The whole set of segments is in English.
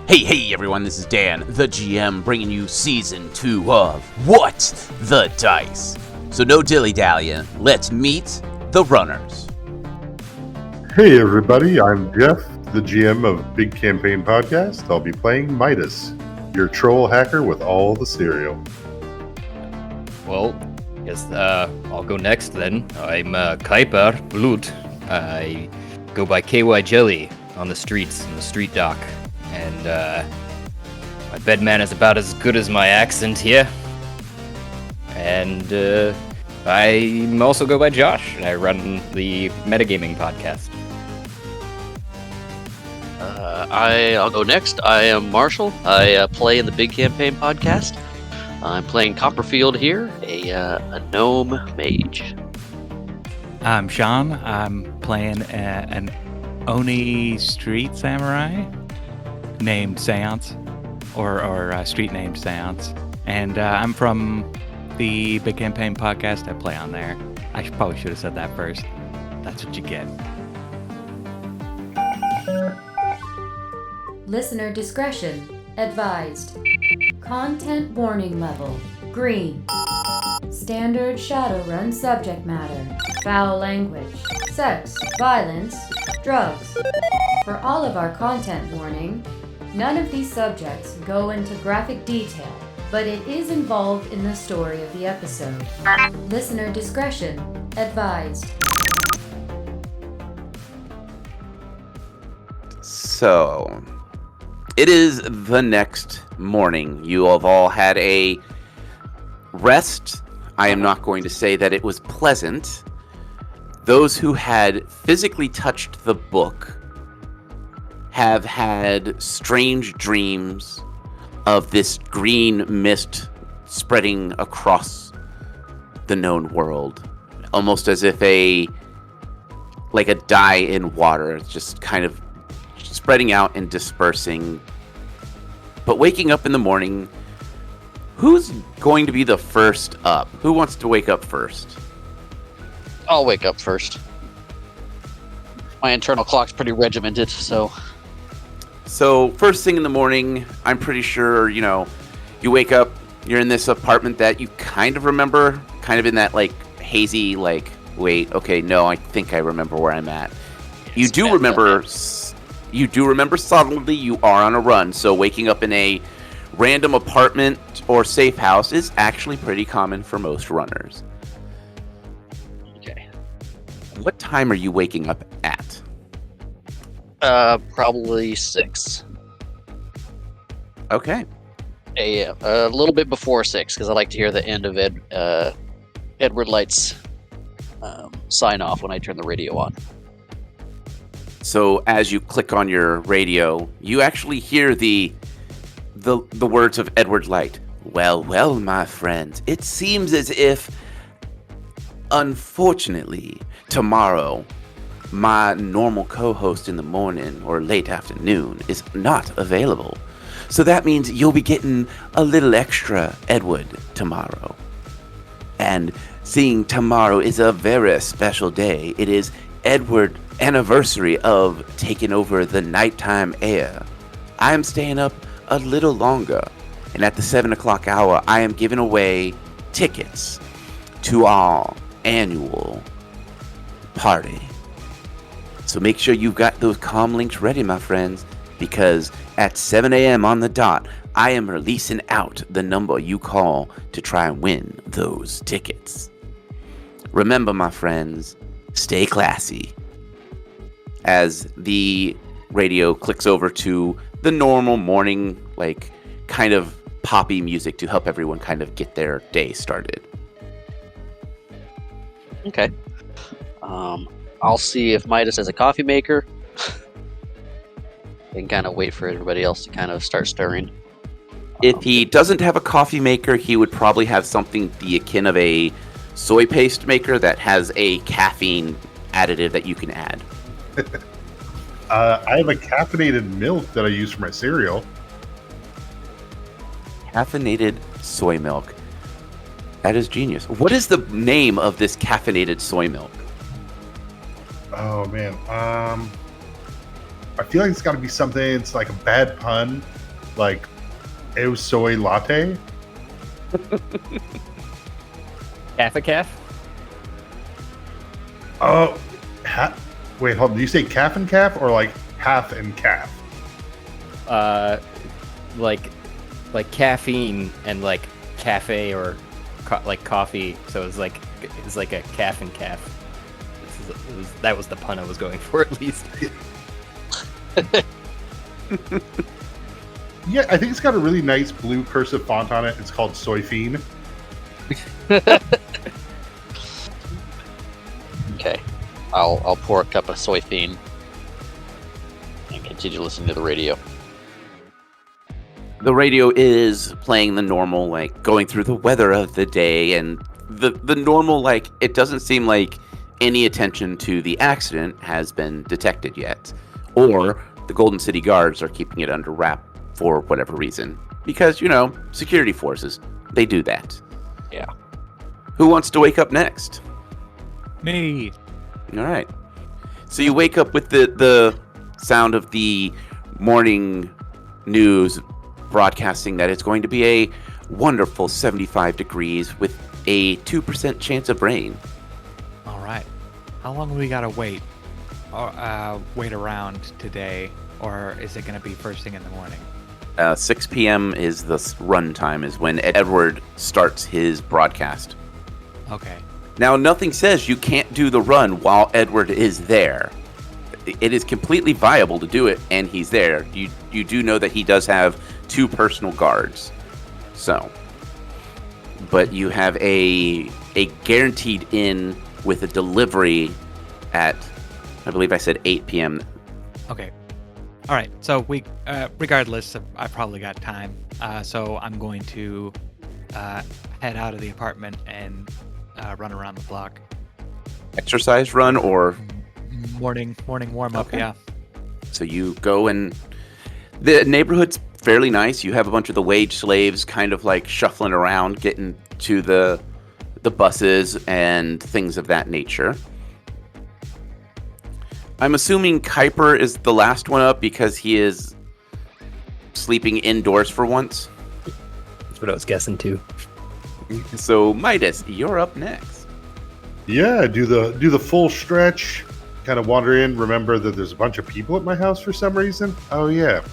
Hey everyone, this is Dan, the GM, bringing you Season 2 of What the Dice. So no dilly-dallying, let's meet the runners. Hey everybody, I'm Jeff, the GM of Big Campaign Podcast. I'll be playing Midas, your troll hacker with all the cereal. Well, guess I'll go next then. I'm Kuiper Blut. I go by KY Jelly on the streets, in the street dock. And my bedman is about as good as my accent here. And I also go by Josh, and I run the Metagaming podcast. I'll go next. I am Marshall. I play in the Big Campaign podcast. I'm playing Copperfield here, a gnome mage. I'm Sean. I'm playing an Oni street samurai named Seance, or street named Seance. And I'm from the Big Campaign podcast. I play on there. I probably should have said that first. That's what you get. Listener discretion advised. Content warning level green. Standard Shadowrun subject matter. Foul language. Sex, violence, drugs. For all of our content warning, none of these subjects go into graphic detail, but it is involved in the story of the episode. Listener discretion advised. So, it is the next morning. You have all had a rest. I am not going to say that it was pleasant. Those who had physically touched the book have had strange dreams of this green mist spreading across the known world, almost as if a dye in water. It's just kind of spreading out and dispersing. But waking up in the morning, who's going to be the first up? Who wants to wake up first? I'll wake up first. My internal clock's pretty regimented, so... So, first thing in the morning, I'm pretty sure, you wake up, you're in this apartment that you kind of remember, kind of in that, hazy, wait, okay, no, I think I remember where I'm at. You do remember suddenly you are on a run, so waking up in a random apartment or safe house is actually pretty common for most runners. Okay. What time are you waking up at? Probably 6. Okay. A little bit before 6, because I like to hear the end of Edward Light's sign off when I turn the radio on. So as you click on your radio, you actually hear the words of Edward Light. Well, my friends, it seems as if, unfortunately, tomorrow, my normal co-host in the morning or late afternoon is not available. So that means you'll be getting a little extra Edward tomorrow. And seeing tomorrow is a very special day. It is Edward anniversary of taking over the nighttime air. I am staying up a little longer, and at the 7 o'clock hour, I am giving away tickets to our annual party. So make sure you've got those comm links ready, my friends, because at 7 a.m. on the dot, I am releasing out the number you call to try and win those tickets. Remember, my friends, stay classy. As the radio clicks over to the normal morning, kind of poppy music to help everyone kind of get their day started. Okay. I'll see if Midas has a coffee maker. And kind of wait for everybody else to kind of start stirring. If he doesn't have a coffee maker, he would probably have something the akin of a soy paste maker that has a caffeine additive that you can add. I have a caffeinated milk that I use for my cereal. Caffeinated soy milk. That is genius. What is the name of this caffeinated soy milk? Oh man, I feel like it's got to be something. It's like a bad pun, like Eo Soy Latte. Calf a calf? Oh, wait, hold on. Do you say calf and calf or like half and calf? Like caffeine and like cafe or like coffee. So it's like a calf and calf. That was the pun I was going for, at least. Yeah, I think it's got a really nice blue cursive font on it. It's called Soy Fiend. Okay, I'll pour a cup of soy fiend and continue listening to the radio. The radio is playing the normal, like, going through the weather of the day, and the normal, like, it doesn't seem like any attention to the accident has been detected yet. Or the Golden City Guards are keeping it under wrap for whatever reason. Because, security forces, they do that. Yeah. Who wants to wake up next? Me. All right. So you wake up with the sound of the morning news broadcasting that it's going to be a wonderful 75 degrees with a 2% chance of rain. All right. How long do we gotta wait? Or wait around today, or is it gonna be first thing in the morning? 6 p.m. is the run time, is when Edward starts his broadcast. Okay. Now, nothing says you can't do the run while Edward is there. It is completely viable to do it, and he's there. You do know that he does have 2 personal guards. So, but you have a guaranteed in with a delivery at, I believe I said 8 p.m. Okay. All right. So we, regardless, I probably got time. So I'm going to head out of the apartment and run around the block. Exercise run or Morning warm up. Okay. Yeah. So you go, and the neighborhood's fairly nice. You have a bunch of the wage slaves kind of like shuffling around, getting to the buses and things of that nature. I'm assuming Kuiper is the last one up because he is sleeping indoors for once. That's what I was guessing too. So Midas, you're up next. Yeah, do the full stretch. Kind of wander in. Remember that there's a bunch of people at my house for some reason. Oh yeah.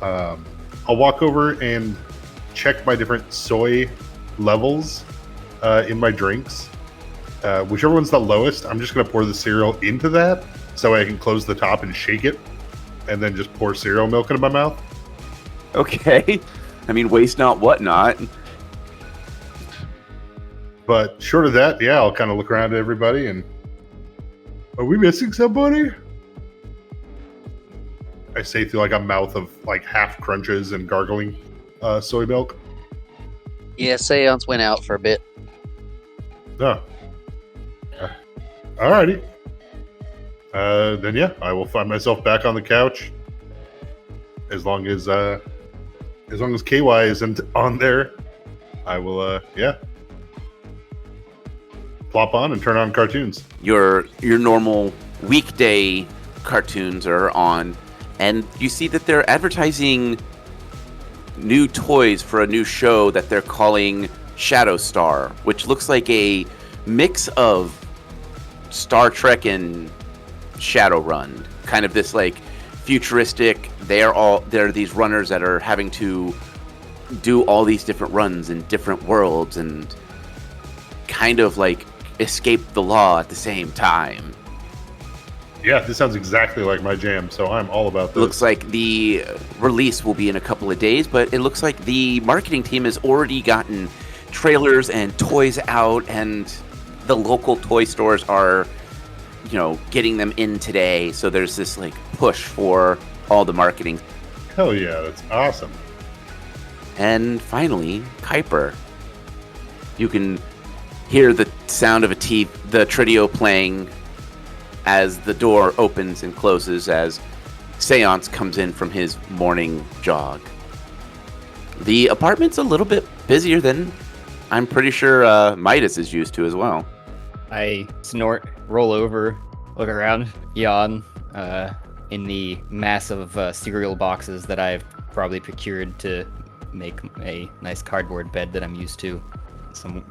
I'll walk over and check my different soy levels in my drinks. Whichever one's the lowest, I'm just going to pour the cereal into that so I can close the top and shake it, and then just pour cereal milk into my mouth. Okay. I mean, waste not, what not. But short of that, yeah, I'll kind of look around at everybody and, are we missing somebody? I say through like a mouth of like half crunches and gargling soy milk. Yeah, Seance went out for a bit. Oh. Alrighty. Then yeah, I will find myself back on the couch. As long as KY isn't on there, I will plop on and turn on cartoons. Your normal weekday cartoons are on, and you see that they're advertising new toys for a new show that they're calling Shadow Star, which looks like a mix of Star Trek and Shadowrun. Kind of this like futuristic, they're these runners that are having to do all these different runs in different worlds and kind of like escape the law at the same time. Yeah, this sounds exactly like my jam, so I'm all about this. Looks like the release will be in a couple of days, but it looks like the marketing team has already gotten trailers and toys out, and the local toy stores are, getting them in today. So there's this like push for all the marketing. Hell yeah, that's awesome. And finally, Kuiper. You can hear the sound of the Tritio playing as the door opens and closes as Seance comes in from his morning jog. The apartment's a little bit busier than I'm pretty sure Midas is used to as well. I snort, roll over, look around, yawn, in the mass of cereal boxes that I've probably procured to make a nice cardboard bed that I'm used to,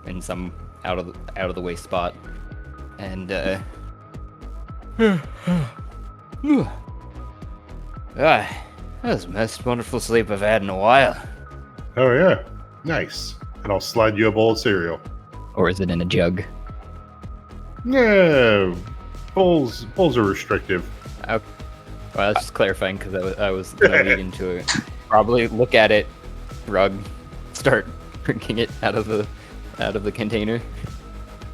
in some out of the way spot, and that was the most wonderful sleep I've had in a while. Oh yeah, nice. And I'll slide you a bowl of cereal. Or is it in a jug? No, bowls are restrictive. Well, that's just clarifying because I was gonna lead into it. Probably look at it, rug, start drinking it out of the container.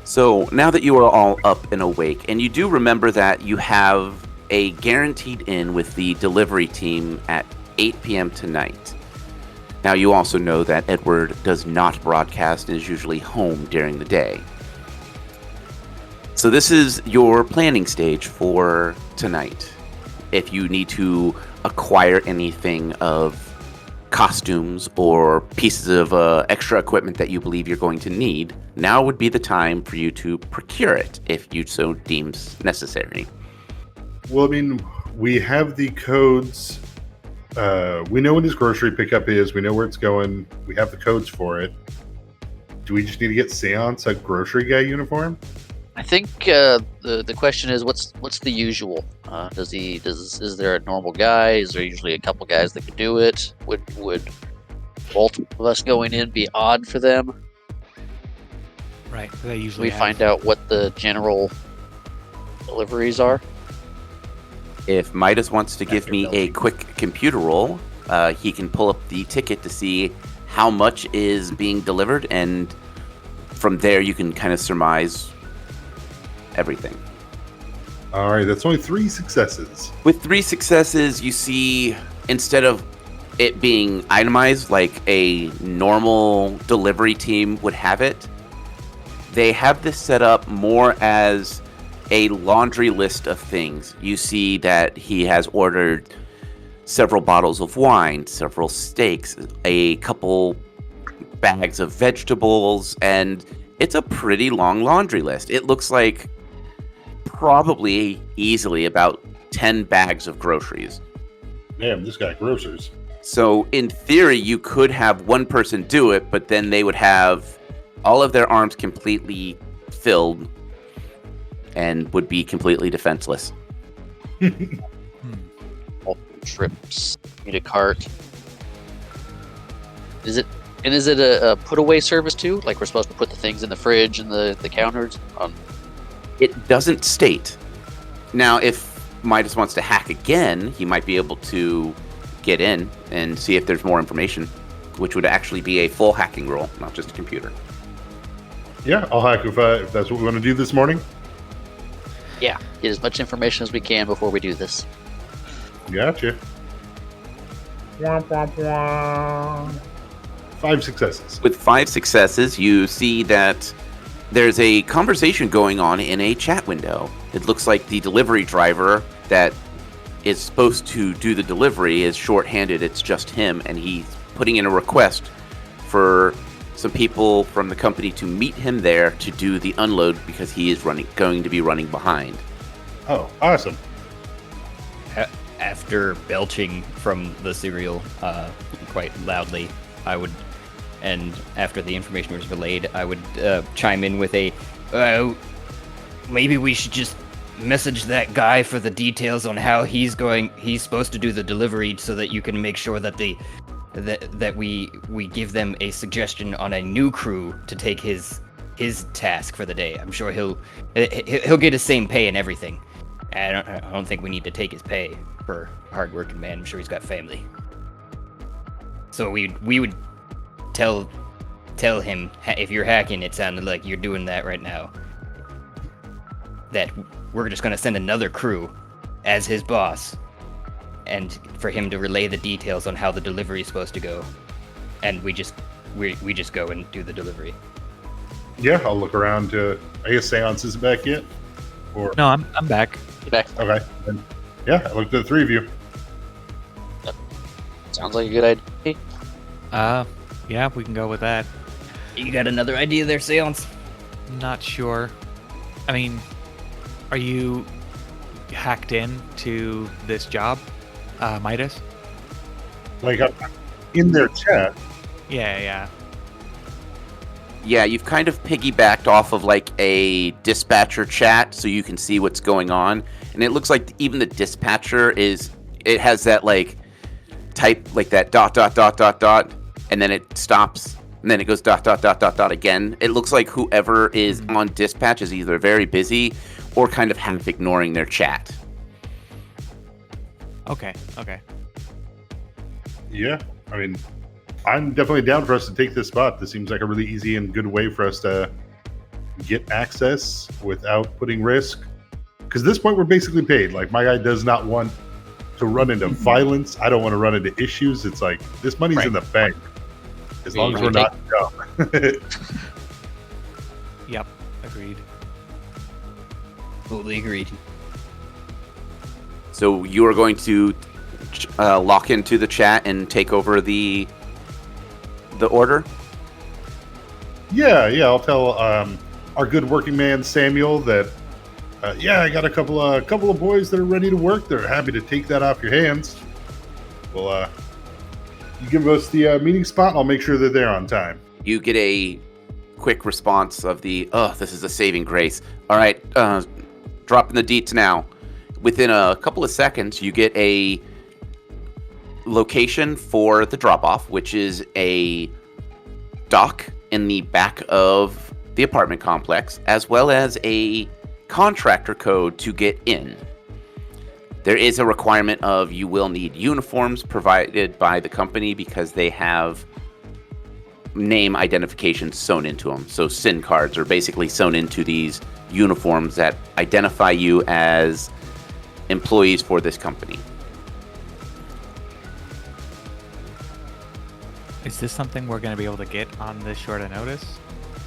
So now that you are all up and awake, and you do remember that you have a guaranteed in with the delivery team at 8 p.m. tonight. Now you also know that Edward does not broadcast and is usually home during the day. So this is your planning stage for tonight. If you need to acquire anything of costumes or pieces of extra equipment that you believe you're going to need, now would be the time for you to procure it if you so deems necessary. Well, I mean, we have the codes. We know when his grocery pickup is. We know where it's going. We have the codes for it. Do we just need to get Seance a grocery guy uniform? I think the question is what's the usual? Is there a normal guy? Is there usually a couple guys that can do it? Would both of us going in be odd for them? Right. They usually We find out what the general deliveries are. If Midas wants to give me a quick computer roll, he can pull up the ticket to see how much is being delivered, and from there you can kind of surmise everything. All right, that's only 3 successes. With 3 successes, you see, instead of it being itemized like a normal delivery team would have it, they have this set up more as a laundry list of things. You see that he has ordered several bottles of wine, several steaks, a couple bags of vegetables, and it's a pretty long laundry list. It looks like probably easily about 10 bags of groceries. Damn, this guy grocers. So in theory, you could have one person do it, but then they would have all of their arms completely filled and would be completely defenseless. Trips, need a cart. Is it a put away service too? Like we're supposed to put the things in the fridge and the counters on? It doesn't state. Now, if Midas wants to hack again, he might be able to get in and see if there's more information, which would actually be a full hacking roll, not just a computer. Yeah, I'll hack if that's what we want to do this morning. Yeah, get as much information as we can before we do this. Gotcha. 5 successes. With 5 successes, you see that there's a conversation going on in a chat window. It looks like the delivery driver that is supposed to do the delivery is short-handed. It's just him, and he's putting in a request for some people from the company to meet him there to do the unload because he is going to be running behind. Oh, awesome. After belching from the cereal quite loudly, and after the information was relayed, I would chime in with a, maybe we should just message that guy for the details on how he's supposed to do the delivery, so that you can make sure that that we give them a suggestion on a new crew to take his task for the day. I'm sure he'll get his same pay and everything. I don't think we need to take his pay for a hard-working man. I'm sure he's got family. So we would tell him, if you're hacking, it sounded like you're doing that right now, that we're just going to send another crew as his boss, and for him to relay the details on how the delivery is supposed to go, and we just go and do the delivery. Yeah, I'll look around. I guess Seance isn't back yet? Or No, I'm back. Get back. okay. Then, yeah, I looked at the 3 of you. Sounds like a good idea. Yeah, we can go with that. You got another idea there, Seance? Not sure. I mean, are you hacked in to this job, Midas? Like I'm in their chat. Yeah. Yeah, you've kind of piggybacked off of like a dispatcher chat so you can see what's going on. And it looks like even the dispatcher it has that like type, like that ... and then it stops, and then it goes ... again. It looks like whoever is on dispatch is either very busy or kind of half ignoring their chat. Okay. Yeah, I mean, I'm definitely down for us to take this spot. This seems like a really easy and good way for us to get access without putting risk. Because at this point, we're basically paid. Like, my guy does not want to run into violence. I don't want to run into issues. It's like, this money's in the bank. As long as we're not dumb. Yep. Agreed. Totally agreed. So you are going to lock into the chat and take over the order? Yeah, I'll tell our good working man Samuel that I got a couple of boys that are ready to work. They're happy to take that off your hands. Well, you give us the meeting spot, and I'll make sure they're there on time. You get a quick response of this is a saving grace. All right, dropping the deets now. Within a couple of seconds, you get a location for the drop-off, which is a dock in the back of the apartment complex, as well as a contractor code to get in. There is a requirement of you will need uniforms provided by the company because they have name identification sewn into them. So SIN cards are basically sewn into these uniforms that identify you as employees for this company. Is this something we're going to be able to get on this short a notice?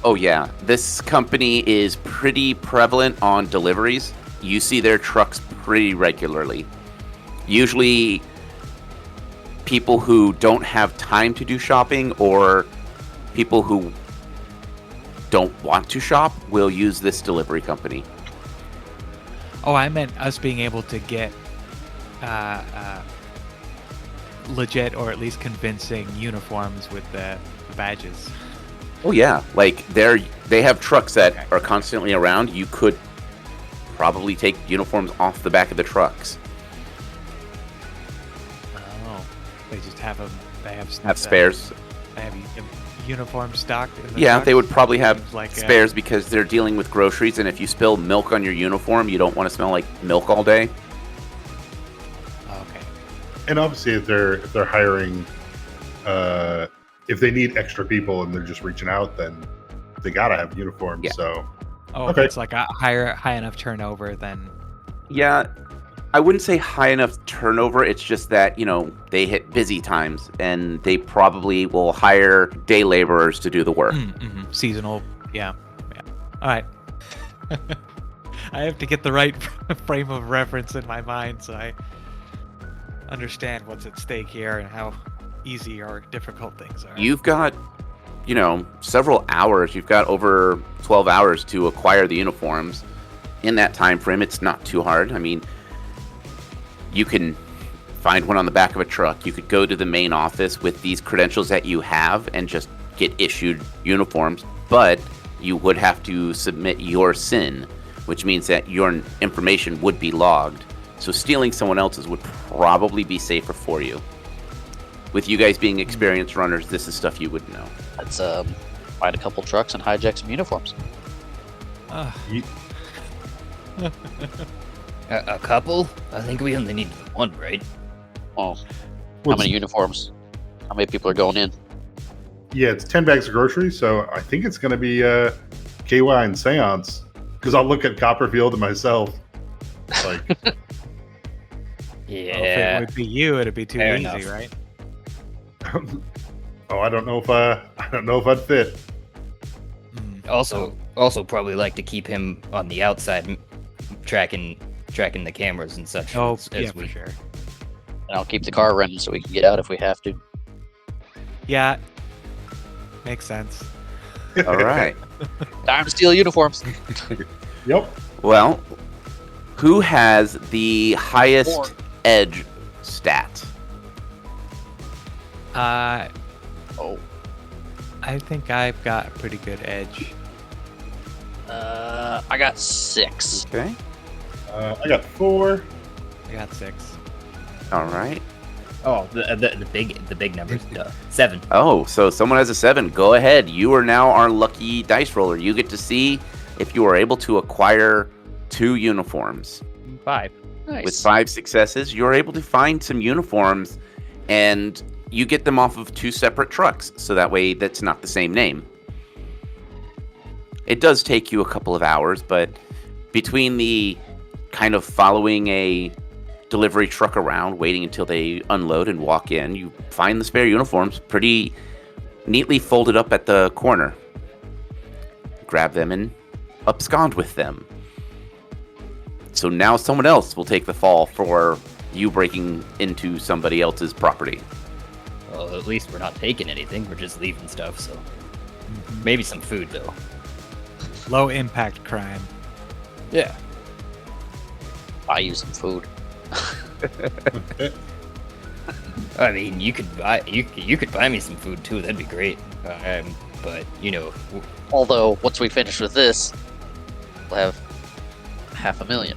Oh yeah, this company is pretty prevalent on deliveries. You see their trucks pretty regularly. Usually people who don't have time to do shopping or people who don't want to shop will use this delivery company. Oh, I meant us being able to get legit or at least convincing uniforms with the badges. Oh yeah, like they have trucks that are constantly around. You could probably take uniforms off the back of the trucks. Oh, they just have them. They have Spares. They have uniforms stocked. In the Yeah, trucks? they would probably have Seems like, spares because they're dealing with groceries, and if you spill milk on your uniform, you don't want to smell like milk all day. Oh, okay. And obviously, if they're hiring, if they need extra people and they're just reaching out, then they gotta have uniforms. Yeah. So, Oh, okay. if it's like a high enough turnover, then Yeah, I wouldn't say high enough turnover. It's just that, they hit busy times and they probably will hire day laborers to do the work. Seasonal. Yeah. All right. I have to get the right frame of reference in my mind so I understand what's at stake here and how easy or difficult things are. You've got, several hours. You've got over 12 hours to acquire the uniforms. In that time frame, it's not too hard. I mean, you can find one on the back of a truck. You could go to the main office with these credentials that you have and just get issued uniforms, but you would have to submit your SIN, which means that your information would be logged. So stealing someone else's would probably be safer for you. With you guys being experienced runners, this is stuff you would know. Let's find a couple trucks and hijack some uniforms. A couple? I think we only need one, right? Oh, how many uniforms? How many people are going in? Yeah, it's 10 bags of groceries, so I think it's going to be KY and Seance, because I'll look at Copperfield and myself. Like, Yeah. Well, if it would be you, it'd be too Fair easy, enough. right? I don't know if I'd fit. Also, probably like to keep him on the outside, tracking the cameras and such. Oh, as yeah, we for sure. And I'll keep the car running so we can get out if we have to. Yeah, makes sense. All right. Time to steal uniforms. Yep. Well, who has the highest Four. edge stat? Uh, Oh, I think I've got a pretty good edge. I got 6. Okay. I got 4. I got 6. All right. Oh, the big numbers. 7. Oh, so someone has a 7. Go ahead. You are now our lucky dice roller. You get to see if you are able to acquire 2 uniforms. 5. Nice. With 5 successes, you're able to find some uniforms, and you get them off of 2 separate trucks. So that way, that's not the same name. It does take you a couple of hours, but between the kind of following a delivery truck around, waiting until they unload and walk in, you find the spare uniforms pretty neatly folded up at the corner. Grab them and abscond with them. So now someone else will take the fall for you breaking into somebody else's property. Well, at least we're not taking anything. We're just leaving stuff, so... Maybe some food, though. Low impact crime. Yeah. Buy you some food. I mean, you could buy me some food, too. That'd be great. But, you know... Although, once we finish with this, we'll have 500,000.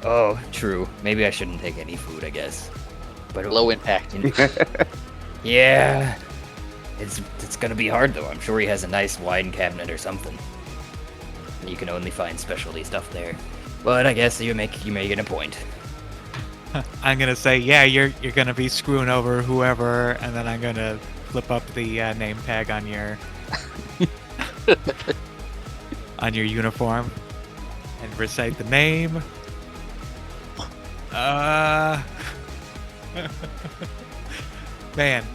Oh, true. Maybe I shouldn't take any food, I guess. But Low impact. Yeah. It's gonna be hard, though. I'm sure he has a nice wine cabinet or something. You can only find specialty stuff there. But I guess you're making a point. I'm gonna say, yeah, you're gonna be screwing over whoever, and then I'm gonna flip up the name tag on your on your uniform and recite the name. Man,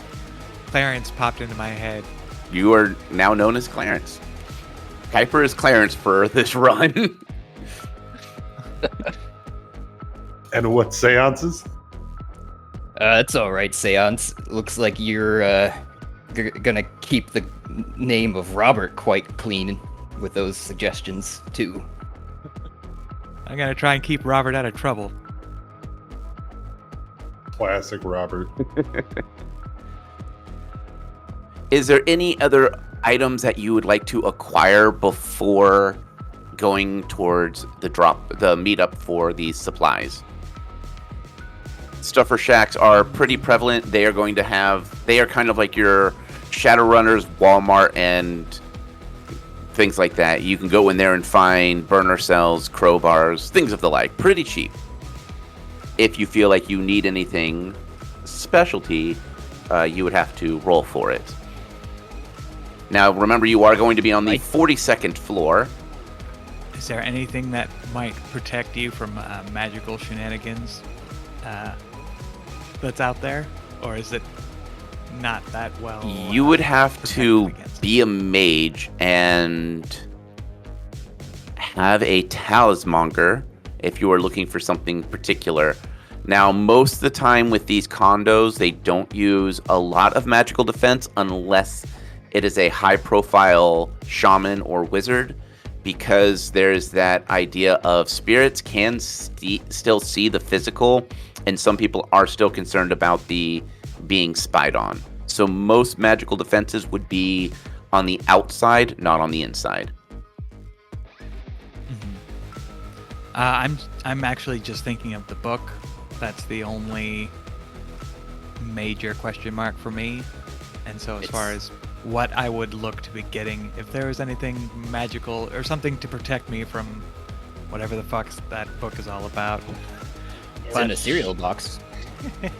Clarence popped into my head. You are now known as Clarence. Kuiper is Clarence for this run. And what seances? It's all right, Seance. Looks like you're gonna keep the name of Robert quite clean with those suggestions too. I'm gonna try and keep Robert out of trouble. Classic Robert. Is there any other items that you would like to acquire before going towards the meetup for these supplies? Stuffer shacks are pretty prevalent. They are kind of like your Shadowrunners, Walmart, and things like that. You can go in there and find burner cells, crowbars, things of the like. Pretty cheap. If you feel like you need anything specialty, you would have to roll for it. Now, remember, you are going to be on the 42nd floor. Is there anything that might protect you from magical shenanigans that's out there? Or is it not that well? You would have to against? be a mage and have a talismonger if you are looking for something particular. Now, most of the time with these condos, they don't use a lot of magical defense unless it is a high-profile shaman or wizard, because there's that idea of spirits can still see the physical, and some people are still concerned about the being spied on. So most magical defenses would be on the outside, not on the inside. I'm actually just thinking of the book. That's the only major question mark for me. And so as far as what I would look to be getting, if there was anything magical or something to protect me from whatever the fuck that book is all about. It's in a cereal box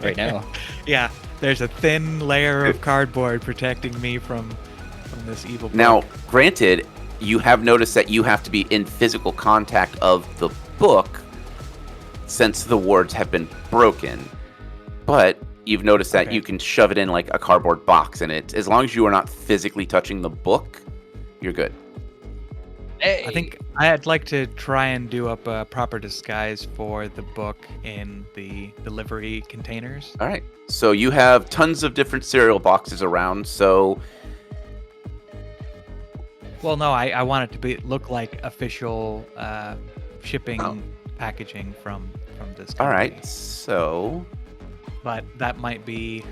right now. Yeah, there's a thin layer of cardboard protecting me from this evil book. Now, granted, you have noticed that you have to be in physical contact of the book since the wards have been broken. But you've noticed that you can shove it in like a cardboard box, and it, as long as you are not physically touching the book, you're good. Hey. I think I'd like to try and do up a proper disguise for the book in the delivery containers. All right. So you have tons of different cereal boxes around. So Well, no, I want it to look like official shipping packaging from this company. all right. So But that might be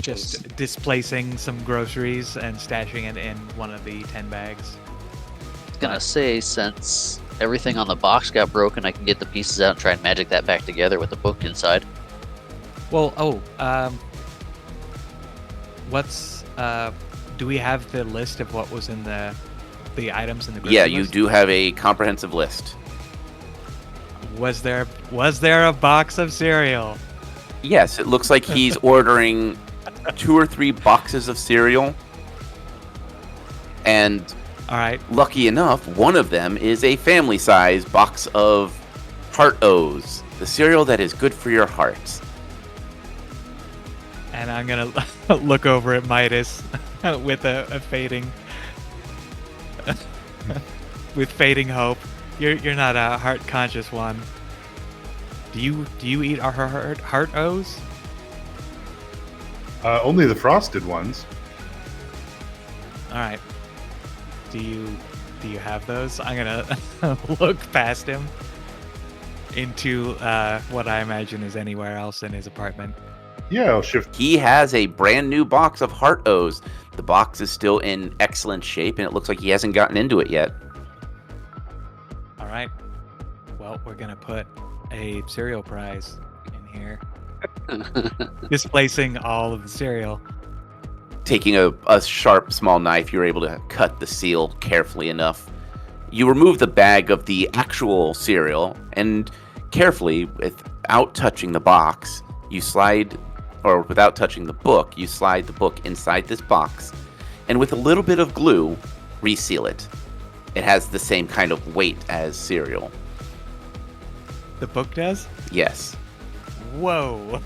Just displacing some groceries and stashing it in one of the 10 bags. I was gonna say, since everything on the box got broken, I can get the pieces out and try and magic that back together with the book inside. Well, do we have the list of what was in the items in the grocery Yeah, you list? do have a comprehensive list. Was there a box of cereal? Yes, it looks like he's ordering 2 or 3 boxes of cereal. And All right. lucky enough, one of them is a family-size box of Heart O's, the cereal that is good for your heart. And I'm gonna look over at Midas with a fading, with fading hope. You're not a heart conscious one. Do you eat our heart O's? Only the frosted ones. All right. Do you have those? I'm gonna look past him into what I imagine is anywhere else in his apartment. Yeah, I'll shift. He has a brand new box of Heart O's. The box is still in excellent shape, and it looks like he hasn't gotten into it yet. All right. Well, we're gonna put a cereal prize in here, displacing all of the cereal. Taking a sharp, small knife, you're able to cut the seal carefully enough. You remove the bag of the actual cereal, and carefully, without touching the box, you slide, or without touching the book, you slide the book inside this box, and with a little bit of glue, reseal it. It has the same kind of weight as cereal. The book does? Yes. Whoa.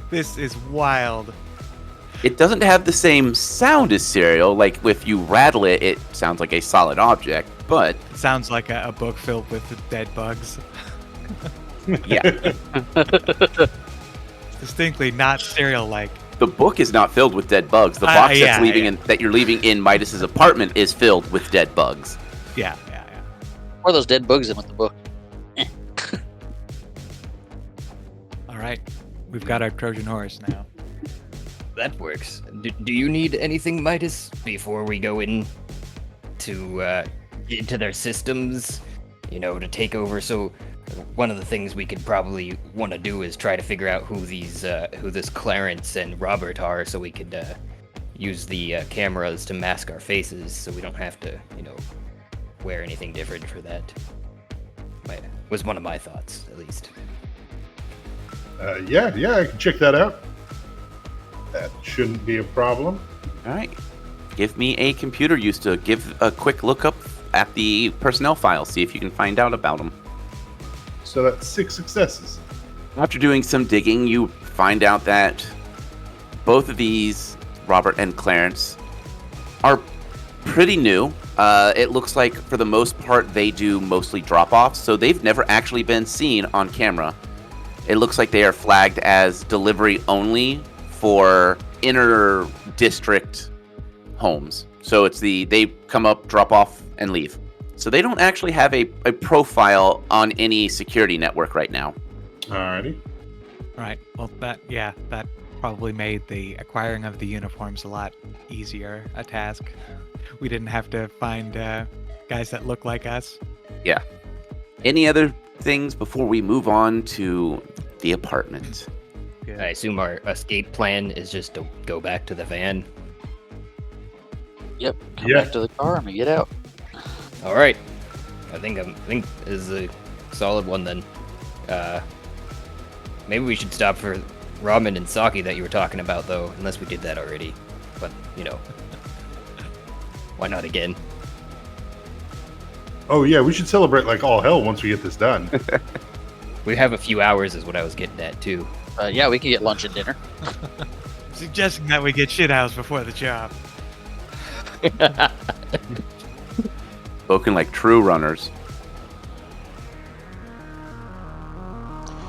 This is wild. It doesn't have the same sound as cereal, like if you rattle it, it sounds like a solid object, but It sounds like a book filled with dead bugs. yeah. Distinctly not cereal-like. The book is not filled with dead bugs. The box that you're leaving in Midas's apartment is filled with dead bugs. Yeah. Or those dead bugs in with the book. All right. We've got our Trojan horse now. That works. Do you need anything, Midas, before we go in to into their systems? To take over. So one of the things we could probably want to do is try to figure out who this Clarence and Robert are, so we could use the cameras to mask our faces, so we don't have to, wear anything different for that. Was one of my thoughts, at least. Yeah, I can check that out. That shouldn't be a problem. All right. Give me a computer use to give a quick look up at the personnel file, see if you can find out about them. So that's 6 successes. After doing some digging, you find out that both of these, Robert and Clarence, are pretty new. It looks like, for the most part, they do mostly drop-offs, so they've never actually been seen on camera. It looks like they are flagged as delivery only for inter-district homes. So they come up, drop off, and leave. So they don't actually have a profile on any security network right now. Alrighty. Right. Well, that probably made the acquiring of the uniforms a lot easier a task. We didn't have to find guys that look like us. Yeah. Any other things before we move on to the apartment? Good. I assume our escape plan is just to go back to the van. Yep. Come Yeah. back to the car and we get out. All right. I think is a solid one then. Maybe we should stop for ramen and sake that you were talking about, though, unless we did that already. But why not again? Oh yeah, we should celebrate like all hell once we get this done. We have a few hours, is what I was getting at too. Yeah, we can get lunch and dinner. Suggesting that we get shithoused before the job. Spoken like true runners.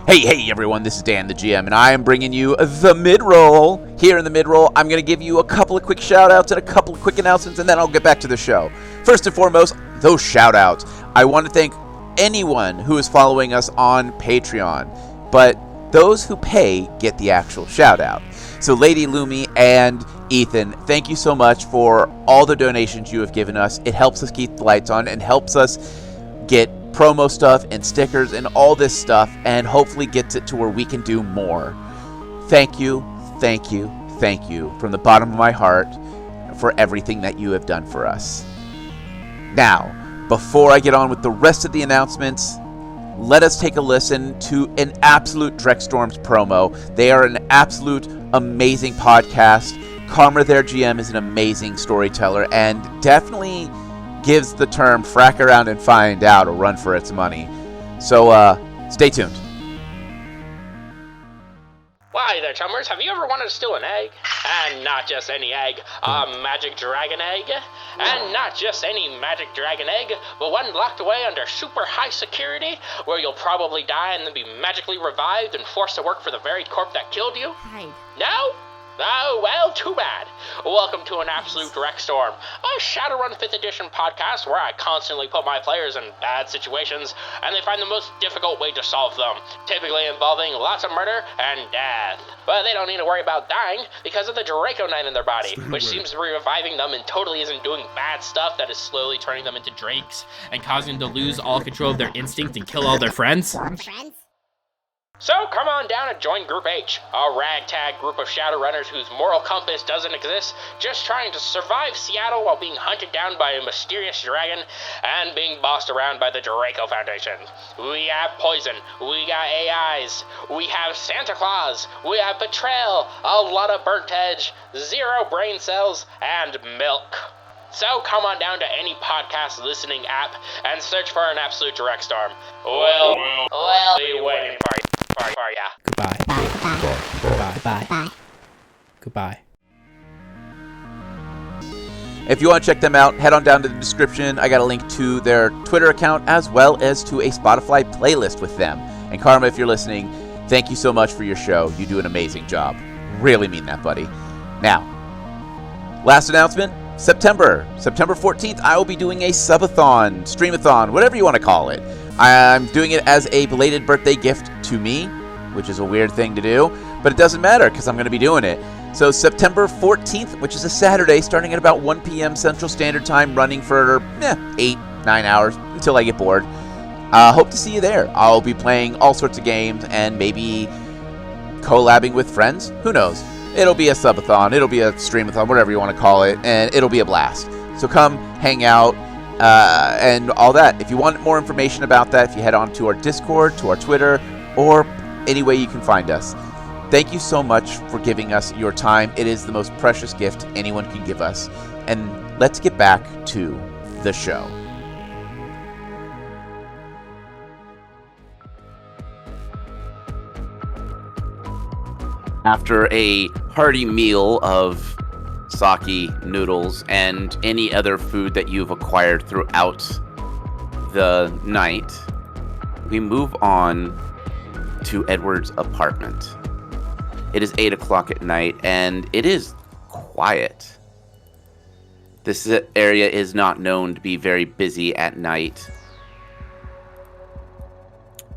Hey everyone, this is Dan the GM, and I am bringing you the mid-roll. Here in the mid-roll, I'm going to give you a couple of quick shout-outs and a couple of quick announcements, and then I'll get back to the show. First and foremost, those shout-outs. I want to thank anyone who is following us on Patreon, but those who pay get the actual shout out. So Lady Lumi and Ethan, thank you so much for all the donations you have given us. It helps us keep the lights on and helps us get promo stuff and stickers and all this stuff, and hopefully gets it to where we can do more. Thank you, thank you, thank you from the bottom of my heart for everything that you have done for us. Now, before I get on with the rest of the announcements, let us take a listen to an absolute Dreckstorm's promo. They are an absolute amazing podcast. Karma, their GM, is an amazing storyteller and definitely gives the term frack around and find out a run for its money. So, stay tuned. Why there, chummers, have you ever wanted to steal an egg? And not just any egg, a magic dragon egg. And not just any magic dragon egg, but one locked away under super high security, where you'll probably die and then be magically revived and forced to work for the very corp that killed you? Hide. No? Oh, well, too bad. Welcome to an Absolute Dreckstorm, a Shadowrun 5th Edition podcast where I constantly put my players in bad situations, and they find the most difficult way to solve them, typically involving lots of murder and death. But they don't need to worry about dying because of the Draco Knight in their body, which seems to be reviving them and totally isn't doing bad stuff that is slowly turning them into drakes and causing them to lose all control of their instinct and kill all their friends. So come on down and join Group H, a ragtag group of Shadowrunners whose moral compass doesn't exist, just trying to survive Seattle while being hunted down by a mysterious dragon and being bossed around by the Draco Foundation. We have poison, we got AIs, we have Santa Claus, we have betrayal, a lot of burnt edge, 0 brain cells, and milk. So come on down to any podcast listening app and search for an Absolute Dreckstorm. We'll be waiting for you. Goodbye. Goodbye. Goodbye. If you want to check them out, head on down to the description. I got a link to their Twitter account as well as to a Spotify playlist with them. And Karma, if you're listening, thank you so much for your show. You do an amazing job. Really mean that, buddy. Now, last announcement, September 14th, I will be doing a subathon, streamathon, whatever you want to call it. I'm doing it as a belated birthday gift to me, which is a weird thing to do, but it doesn't matter because I'm going to be doing it. So September 14th, which is a Saturday, starting at about 1 p.m. Central Standard Time, running for 8-9 hours until I get bored. Hope to see you there. I'll be playing all sorts of games and maybe collabing with friends. Who knows? It'll be a subathon, it'll be a streamathon, whatever you want to call it, and it'll be a blast. So come hang out and all that. If you want more information about that, if you head on to our Discord, to our Twitter, or any way you can find us. Thank you so much for giving us your time. It is the most precious gift anyone can give us. And let's get back to the show. After a hearty meal of sake, noodles, and any other food that you've acquired throughout the night, we move on to Edward's apartment. It is 8 o'clock at night, and it is quiet. This area is not known to be very busy at night.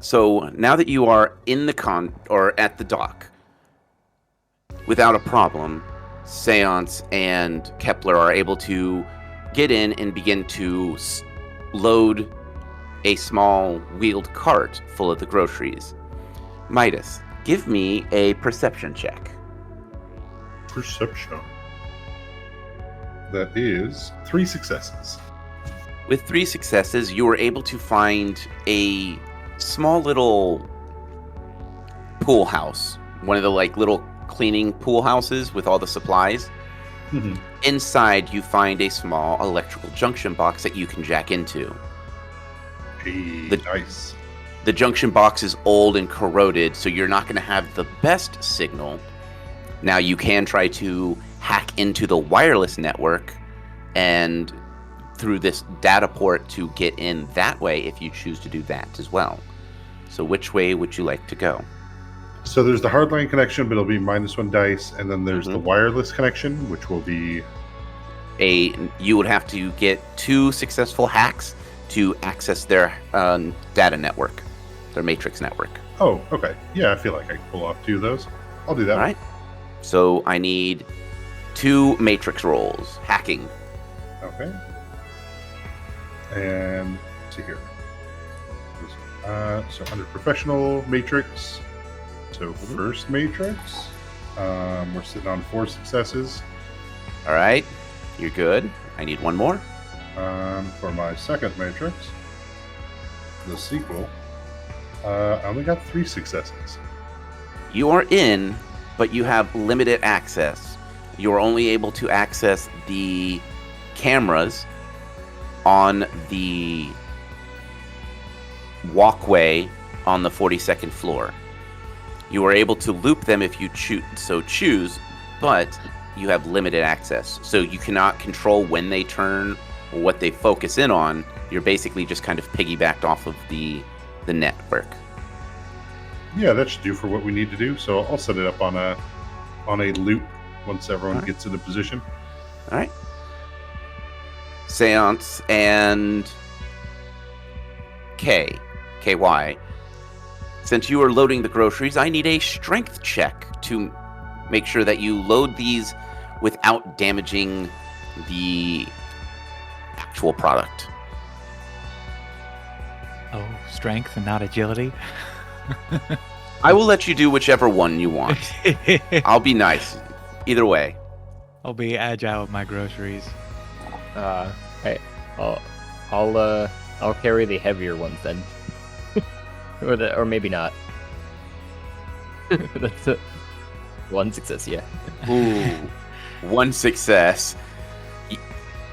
So now that you are in the at the dock, without a problem, Seance and Kepler are able to get in and begin to load a small wheeled cart full of the groceries. Midas, give me a perception check. Perception. That is 3 successes. With 3 successes, you were able to find a small little pool house. One of the little cleaning pool houses with all the supplies. Mm-hmm. Inside, you find a small electrical junction box that you can jack into. Nice. The junction box is old and corroded, so you're not going to have the best signal. Now, you can try to hack into the wireless network and through this data port to get in that way if you choose to do that as well. So which way would you like to go? So there's the hardline connection, but it'll be -1 dice, and then there's the wireless connection, which will be you would have to get 2 successful hacks to access their data network, their matrix network. Oh, okay. Yeah, I feel like I can pull off 2 of those. I'll do that. All right. So I need 2 matrix rolls. Hacking. Okay. And let's see here. So under professional matrix. So first matrix. We're sitting on 4 successes. All right. You're good. I need 1 more. For my second matrix, the sequel, I only got 3 successes. You are in, but you have limited access. You are only able to access the cameras on the walkway on the 42nd floor. You are able to loop them if you choose, but you have limited access. So you cannot control when they turn or what they focus in on. You're basically just kind of piggybacked off of the network. Yeah, that should do for what we need to do. So I'll set it up on a loop once everyone gets into position. All right. Seance and KY. Since you are loading the groceries, I need a strength check to make sure that you load these without damaging the actual product. Oh, strength and not agility. I will let you do whichever one you want. I'll be nice. Either way. I'll be agile with my groceries. Hey, I'll carry the heavier ones then, or maybe not. That's it. 1 success, yeah. Ooh, 1 success.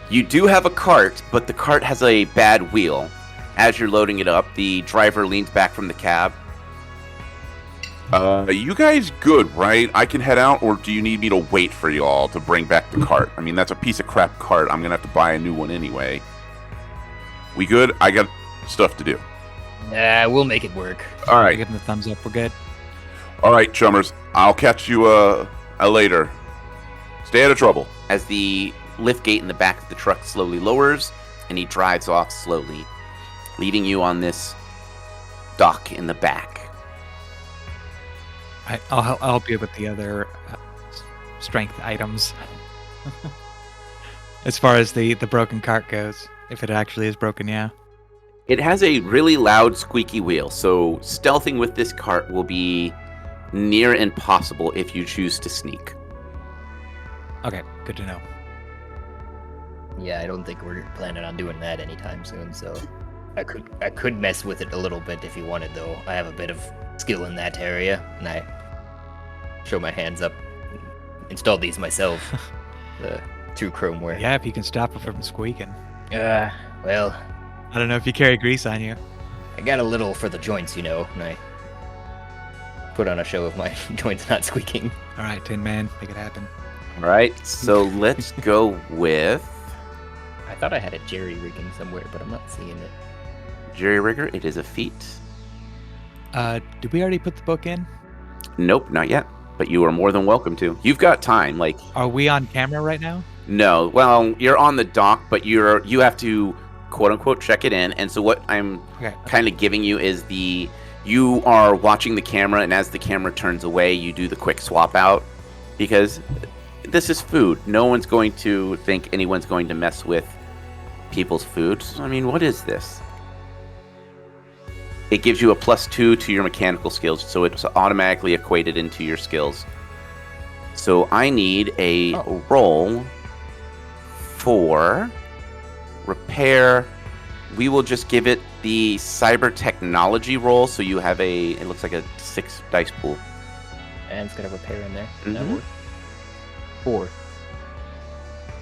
You do have a cart, but the cart has a bad wheel. As you're loading it up, the driver leans back from the cab. You guys good, right? I can head out, or do you need me to wait for y'all to bring back the cart? I mean, that's a piece of crap cart. I'm gonna have to buy a new one anyway. We good? I got stuff to do. Nah, we'll make it work. All right. Give them the thumbs up. We're good. All right, chummers. I'll catch you later. Stay out of trouble. As the lift gate in the back of the truck slowly lowers, and he drives off slowly, leaving you on this dock in the back. I'll help you with the other strength items. As far as the broken cart goes, if it actually is broken, yeah. It has a really loud, squeaky wheel, so stealthing with this cart will be near impossible if you choose to sneak. Okay, good to know. Yeah, I don't think we're planning on doing that anytime soon, so I could mess with it a little bit if you wanted, though. I have a bit of skill in that area, and I show my hands up. Installed these myself. The 2 chromeware. Yeah, if you can stop it from squeaking. Well, I don't know if you carry grease on you. I got a little for the joints, and I put on a show of my joints not squeaking. All right, Tin Man, make it happen. All right, so let's go with I thought I had a jerry rigging somewhere, but I'm not seeing it. Jerry Rigger. It is a feat. Did we already put the book in? Nope, not yet. But you are more than welcome to. You've got time. Like, Are we on camera right now? no, well, you're on the dock, but you have to quote unquote check it in. And so what I'm Okay. kind of giving you is you are watching the camera, and as the camera turns away, you do the quick swap out, because this is food. No one's going to think anyone's going to mess with people's food. I mean, what is this? It gives you a +2 to your mechanical skills, so it's automatically equated into your skills. So I need a roll for repair. We will just give it the cyber technology roll, so you have it looks like a 6 dice pool. And it's got a repair in there. Mhm. That works. 4.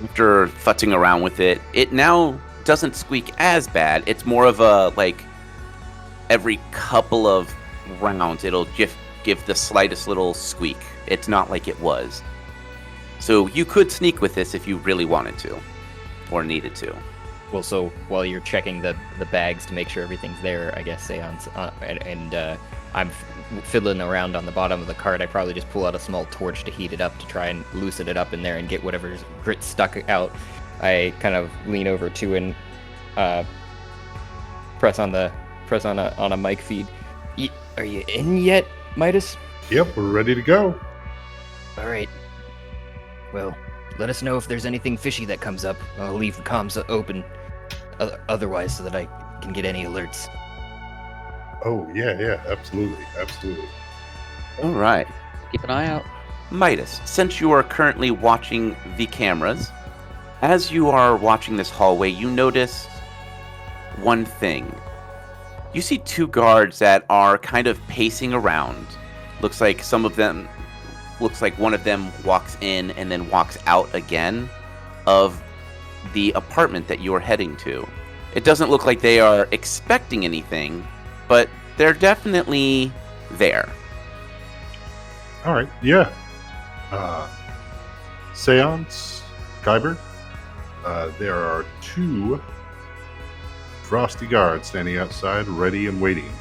After futzing around with it, it now doesn't squeak as bad. It's more of a, like, every couple of rounds, it'll give the slightest little squeak. It's not like it was. So you could sneak with this if you really wanted to, or needed to. Well, so while you're checking the bags to make sure everything's there, I guess, Seance, and I'm fiddling around on the bottom of the cart, I probably just pull out a small torch to heat it up to try and loosen it up in there and get whatever's grit stuck out. I kind of lean over to and press on a mic feed. Are you in yet, Midas? Yep, we're ready to go. All right. Well, let us know if there's anything fishy that comes up. I'll leave the comms open otherwise so that I can get any alerts. Oh, yeah, absolutely. All right. Keep an eye out. Midas, since you are currently watching the cameras, as you are watching this hallway, you notice one thing. You see two guards that are kind of pacing around. Looks like one of them walks in and then walks out again of the apartment that you are heading to. It doesn't look like they are expecting anything, but they're definitely there. All right, yeah. Seance, Kyber, there are two frosty guards standing outside, ready and waiting.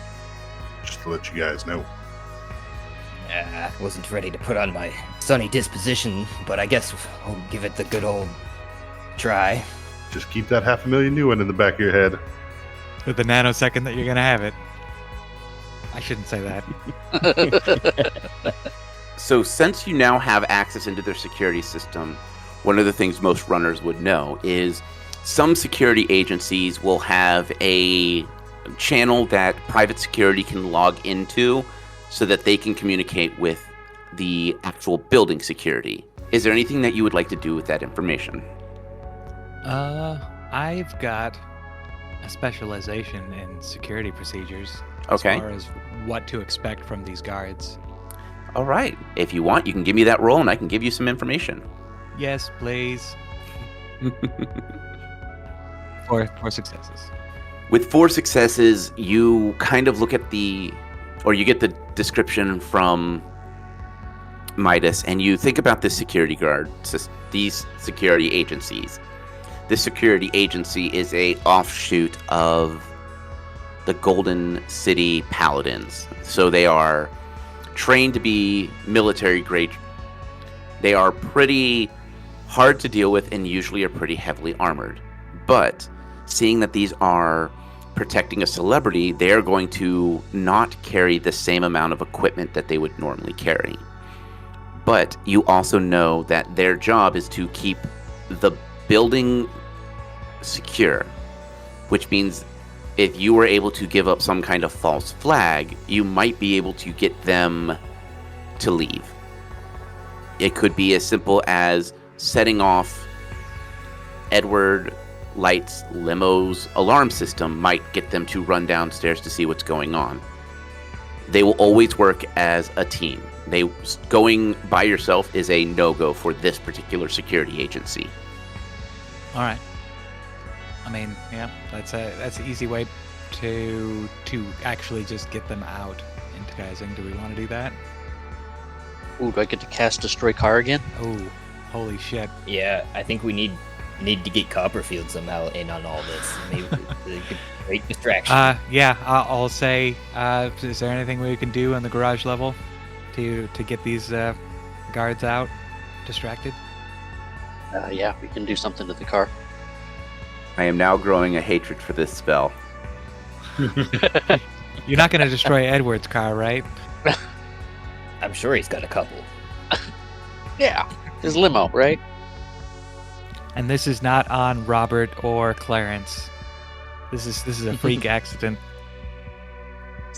Just to let you guys know. I wasn't ready to put on my sunny disposition, but I guess I'll give it the good old try. Just keep that $500,000 Nuyen in the back of your head. With the nanosecond that you're gonna have it. I shouldn't say that. So since you now have access into their security system, one of the things most runners would know is some security agencies will have a channel that private security can log into so that they can communicate with the actual building security. Is there anything that you would like to do with that information? I've got a specialization in security procedures. Okay. As far as what to expect from these guards. All right. If you want, you can give me that roll and I can give you some information. Yes, please. 4 successes. With 4 successes, you kind of look at you get the description from Midas, and you think about this security guard, these security agencies. This security agency is a offshoot of the Golden City Paladins. So they are trained to be military grade. They are pretty hard to deal with and usually are pretty heavily armored. But seeing that these are protecting a celebrity, they are going to not carry the same amount of equipment that they would normally carry. But you also know that their job is to keep the building secure, which means if you were able to give up some kind of false flag, you might be able to get them to leave. It could be as simple as setting off Edward Light's limo's alarm system might get them to run downstairs to see what's going on. They will always work as a team. Going by yourself is a no-go for this particular security agency. All right. I mean, yeah, that's an easy way to actually just get them out into guising. Do we want to do that? Ooh, do I get to cast Destroy Car again? Oh, holy shit. Yeah, I think we need to get Copperfield somehow in on all this. Maybe great distraction. Yeah, I'll say, is there anything we can do on the garage level to get these guards out distracted? Yeah, we can do something to the car. I am now growing a hatred for this spell. You're not going to destroy Edward's car, right? I'm sure he's got a couple. Yeah, his limo, right? And this is not on Robert or Clarence. This is a freak accident.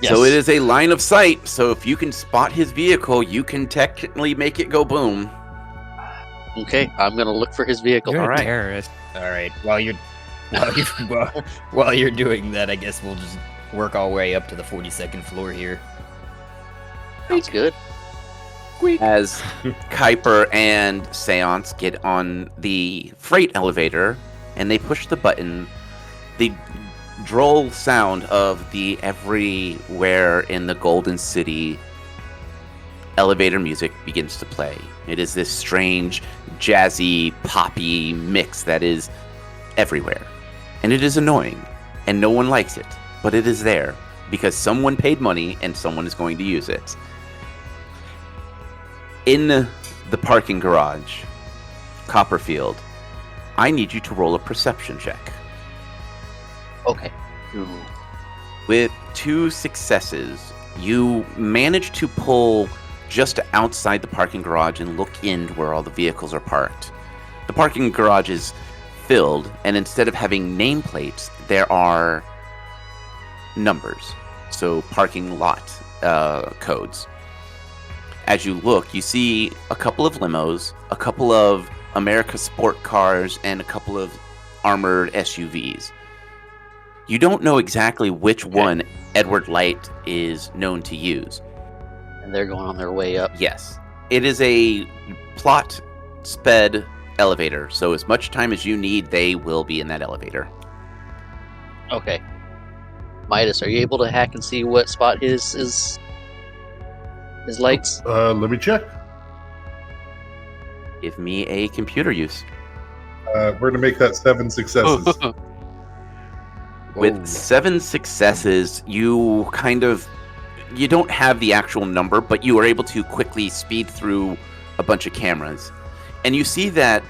Yes. So it is a line of sight. So if you can spot his vehicle, you can technically make it go boom. Okay, I'm gonna look for his vehicle. You're All a right. terrorist. All right. While you're doing that, I guess we'll just work our way up to the 42nd floor here. Sounds good. As Kuiper and Seance get on the freight elevator and they push the button, the droll sound of the everywhere in the Golden City elevator music begins to play. It is this strange, jazzy, poppy mix that is everywhere. And it is annoying, and no one likes it, but it is there because someone paid money and someone is going to use it. In the parking garage, Copperfield, I need you to roll a perception check. Okay. Ooh. With 2 successes, You manage to pull just outside the parking garage and look in where all the vehicles are parked. The parking garage is filled, and instead of having nameplates, there are numbers. So parking lot codes. As you look, you see a couple of limos, a couple of America sport cars, and a couple of armored SUVs. You don't know exactly which one Edward Light is known to use. And they're going on their way up. Yes. It is a plot sped elevator, so as much time as you need, they will be in that elevator. Okay. Midas, are you able to hack and see what spot his lights? Let me check. Give me a computer use. We're going to make that 7 successes. With 7 successes, you don't have the actual number, but you are able to quickly speed through a bunch of cameras. And you see that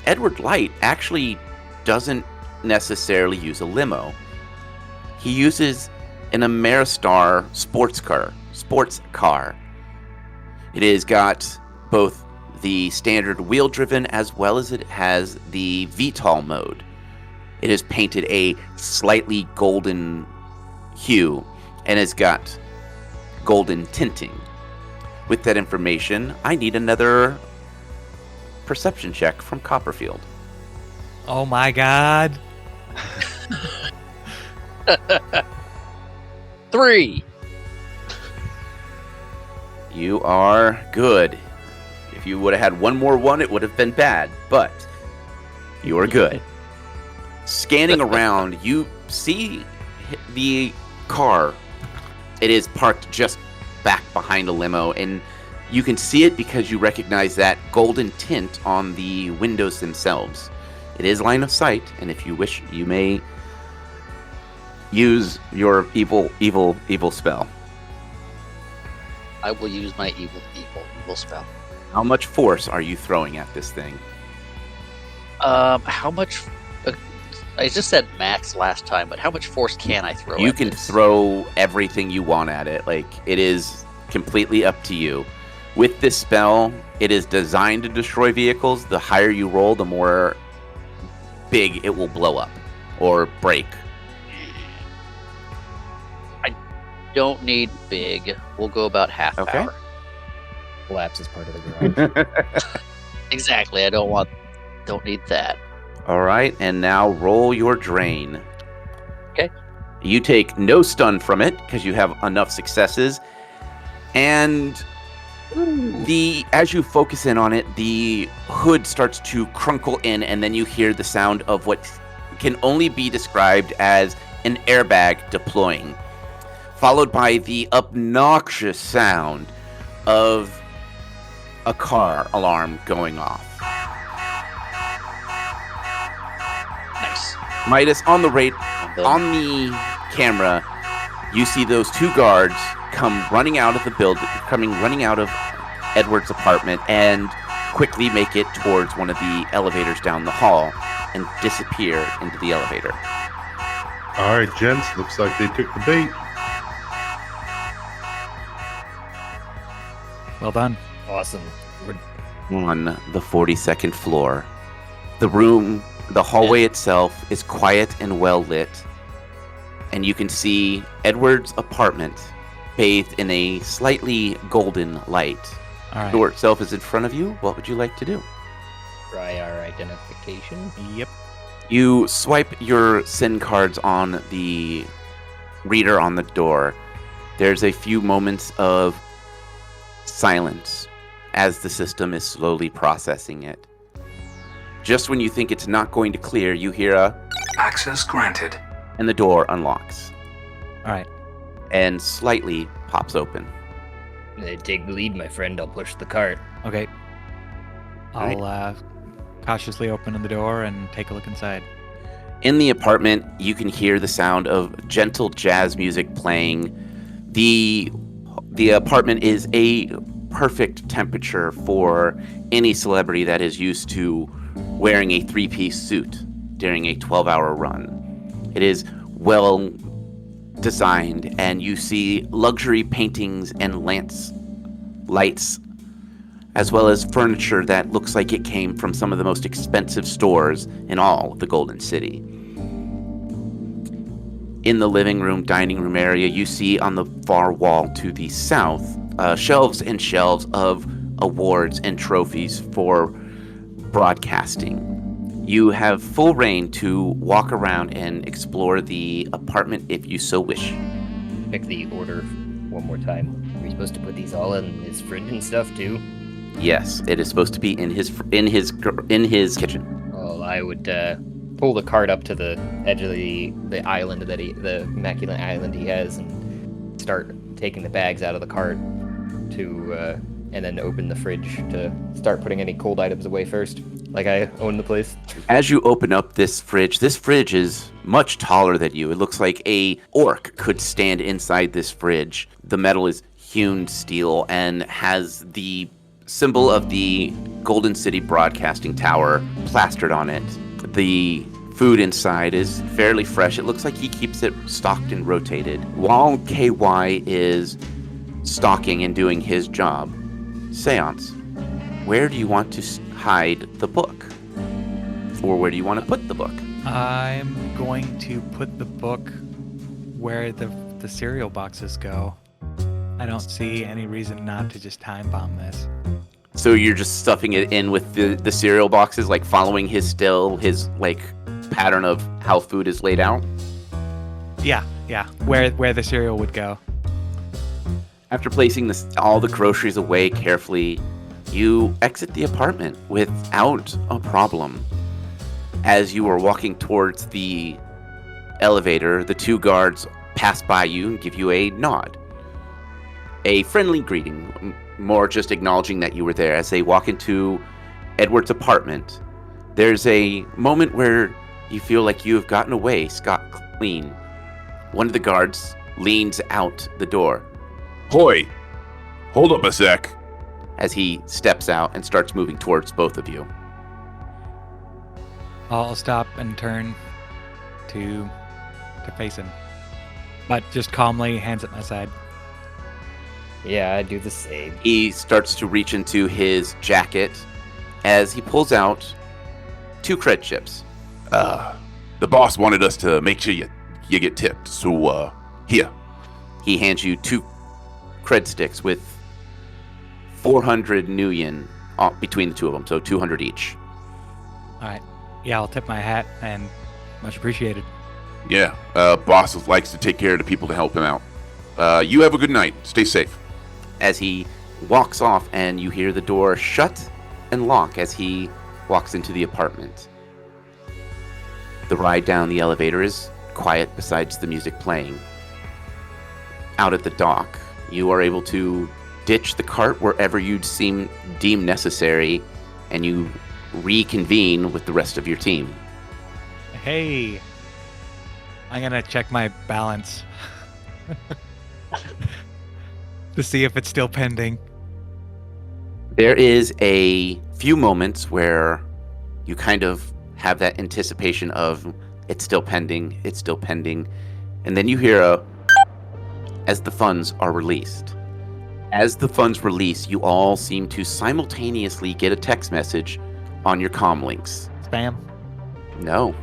Edward Light actually doesn't necessarily use a limo. He uses an Ameristar sports car. It has got both the standard wheel-driven as well as it has the VTOL mode. It is painted a slightly golden hue and has got golden tinting. With that information, I need another perception check from Copperfield. Oh my god. 3. You are good. If you would have had one more 1, it would have been bad, but you are good. Scanning around, you see the car. It is parked just back behind a limo, and you can see it because you recognize that golden tint on the windows themselves. It is line of sight, and if you wish, you may use your evil spell. I will use my evil spell. How much force are you throwing at this thing? How much? I just said max last time, but how much force can I throw? You can throw everything you want at it. Like, it is completely up to you. With this spell, it is designed to destroy vehicles. The higher you roll, the more big it will blow up or break. I don't need big. We'll go about half power. Collapse is part of the garage. Exactly. I don't need that. All right, and now roll your drain. Okay. You take no stun from it because you have enough successes, and as you focus in on it, the hood starts to crunkle in, and then you hear the sound of what can only be described as an airbag deploying, followed by the obnoxious sound of a car alarm going off. Nice. Midas, on the camera, you see those 2 guards come running out of the building, running out of Edward's apartment, and quickly make it towards one of the elevators down the hall and disappear into the elevator. All right, gents, looks like they took the bait. Well done. Awesome. On the 42nd floor, the hallway itself is quiet and well lit, and you can see Edward's apartment bathed in a slightly golden light. All right. The door itself is in front of you. What would you like to do? Try our identification. Yep. You swipe your SIN cards on the reader on the door. There's a few moments of silence as the system is slowly processing it. Just when you think it's not going to clear, you hear a access granted, and the door unlocks All right. and slightly pops open. Take the lead, my friend. I'll push the cart. Okay. I'll cautiously open the door and take a look inside. In the apartment, you can hear the sound of gentle jazz music playing. The apartment is a perfect temperature for any celebrity that is used to wearing a 3-piece suit during a 12-hour run. It is well designed, and you see luxury paintings and lights, as well as furniture that looks like it came from some of the most expensive stores in all of the Golden City. In the living room, dining room area, you see on the far wall to the south shelves and shelves of awards and trophies for broadcasting. You have full reign to walk around and explore the apartment if you so wish. Check the order one more time. Are we supposed to put these all in his fridge and stuff too? Yes, it is supposed to be in his kitchen. Well, I would pull the cart up to the edge of the island the immaculate island he has, and start taking the bags out of the cart and then open the fridge to start putting any cold items away first, like I own the place. As you open up this fridge is much taller than you. It looks like a orc could stand inside this fridge. The metal is hewn steel and has the symbol of the Golden City Broadcasting Tower plastered on it. The food inside is fairly fresh. It looks like he keeps it stocked and rotated. While KY is stocking and doing his job, Seance, where do you want to hide the book? Or where do you want to put the book? I'm going to put the book where the cereal boxes go. I don't see any reason not to just time bomb this. So you're just stuffing it in with the cereal boxes, like following his like pattern of how food is laid out? Yeah. Where the cereal would go. After placing all the groceries away carefully, you exit the apartment without a problem. As you are walking towards the elevator, the two guards pass by you and give you a nod. A friendly greeting, more just acknowledging that you were there. As they walk into Edward's apartment, there's a moment where you feel like you have gotten away scot-clean. One of the guards leans out the door. Hoy! Hold up a sec. As he steps out and starts moving towards both of you. I'll stop and turn to face him, but just calmly, hands at my side. Yeah, I do the same. He starts to reach into his jacket as he pulls out 2 cred chips. The boss wanted us to make sure you get tipped, so here. He hands you 2 cred sticks with 400 Nuyen between the two of them, so 200 each. All right. Yeah, I'll tip my hat, and much appreciated. Yeah, boss likes to take care of the people to help him out. You have a good night. Stay safe. As he walks off, and you hear the door shut and lock as he walks into the apartment. The ride down the elevator is quiet besides the music playing. Out at the dock, you are able to ditch the cart wherever you'd deem necessary, and you reconvene with the rest of your team. Hey, I'm gonna check my balance to see if it's still pending. There is a few moments where you kind of have that anticipation of it's still pending, and then you hear as the funds are released. As the funds release, you all seem to simultaneously get a text message on your comm links. Spam? No.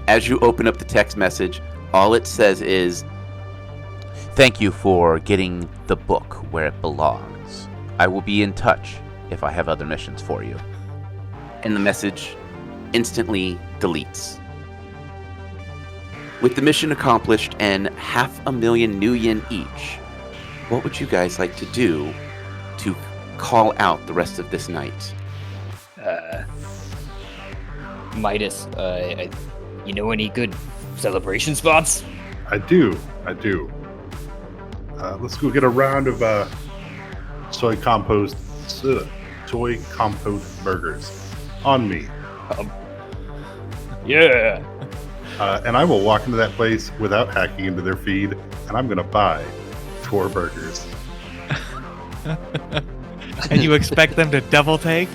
As you open up the text message, all it says is, "Thank you for getting the book where it belongs. I will be in touch if I have other missions for you." And the message instantly deletes. With the mission accomplished and 500,000 Nuyen each, what would you guys like to do to call out the rest of this night? Midas, you know any good celebration spots? I do. Let's go get a round of soy compost burgers on me. Yeah. And I will walk into that place without hacking into their feed, and I'm going to buy 4 burgers. And you expect them to double take?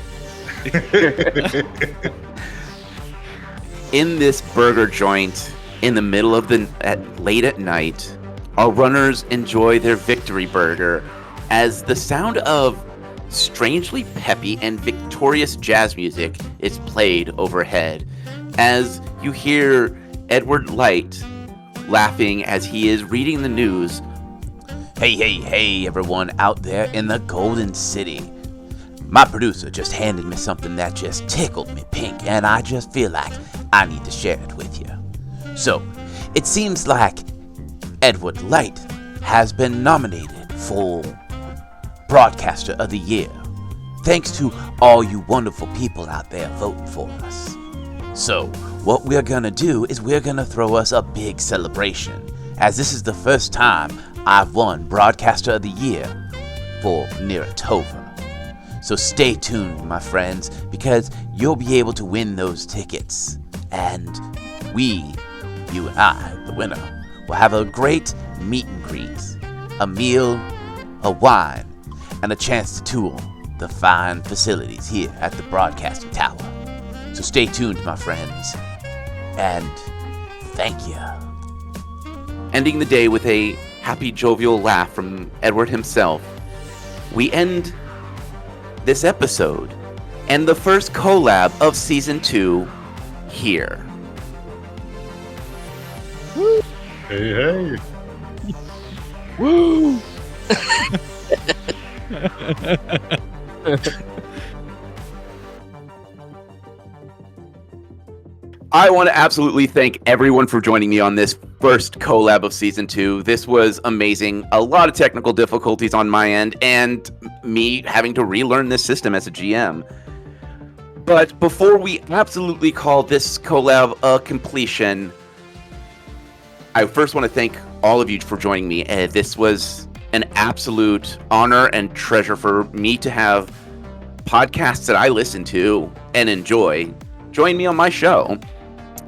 In this burger joint, in the middle of late at night, our runners enjoy their victory burger as the sound of strangely peppy and victorious jazz music is played overhead, as you hear Edward Light laughing as he is reading the news. Hey, everyone out there in the Golden City. My producer just handed me something that just tickled me pink, and I just feel like I need to share it with you. So, it seems like Edward Light has been nominated for Broadcaster of the Year, thanks to all you wonderful people out there voting for us. So, what we're gonna do is we're gonna throw us a big celebration, as this is the first time I've won Broadcaster of the Year for Niratova. So stay tuned, my friends, because you'll be able to win those tickets. And we, you and I, the winner, will have a great meet and greet, a meal, a wine, and a chance to tour the fine facilities here at the Broadcasting Tower. So stay tuned, my friends, and thank you. Ending the day with a happy, jovial laugh from Edward himself, we end this episode and the first collab of Season 2 here. Hey. Woo! I want to absolutely thank everyone for joining me on this first collab of Season 2. This was amazing. A lot of technical difficulties on my end, and me having to relearn this system as a GM. But before we absolutely call this collab a completion, I first want to thank all of you for joining me. This was an absolute honor and treasure for me to have podcasts that I listen to and enjoy join me on my show.